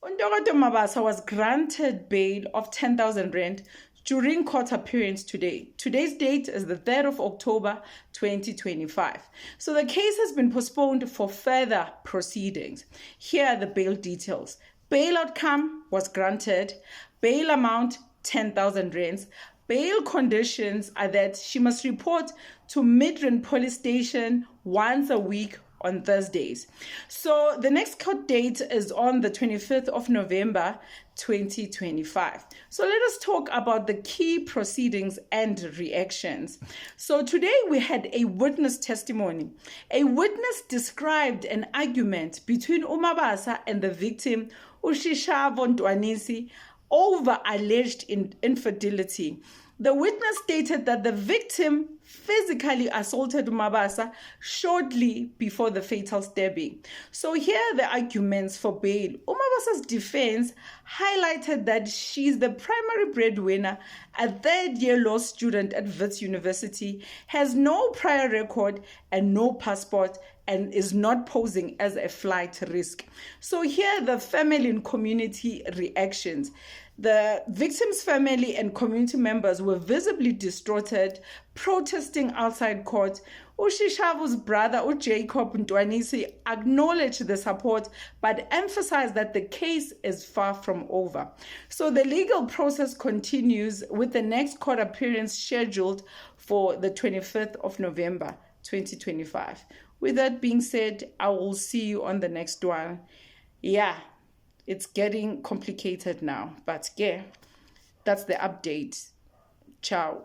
Untokoto Mabasa was granted bail of 10,000 rand during court appearance today. Today's date is the 3rd of October 2025. So the case has been postponed for further proceedings. Here are the bail details. Bail outcome was granted. Bail amount 10,000 rands. Bail conditions are that she must report to Midrand Police Station once a week on Thursdays. So the next court date is on the 25th of November 2025. So let us talk about the key proceedings and reactions. So today we had a witness testimony. A witness described an argument between uMabasa and the victim, Ushishavo Ntwanisi, over alleged infidelity. The witness stated that the victim physically assaulted uMabasa shortly before the fatal stabbing. So here are the arguments for bail. uMabasa's defense highlighted that she is the primary breadwinner, a third-year law student at Wits University, has no prior record and no passport, and is not posing as a flight risk. So here are the family and community reactions. The victim's family and community members were visibly distorted, protesting outside court. Ushishavo's brother, Jacob Ntwanisi, acknowledged the support but emphasized that the case is far from over. So the legal process continues with the next court appearance scheduled for the 25th of November 2025. With that being said, I will see you on the next one. Yeah, it's getting complicated now, but yeah, that's the update. Ciao.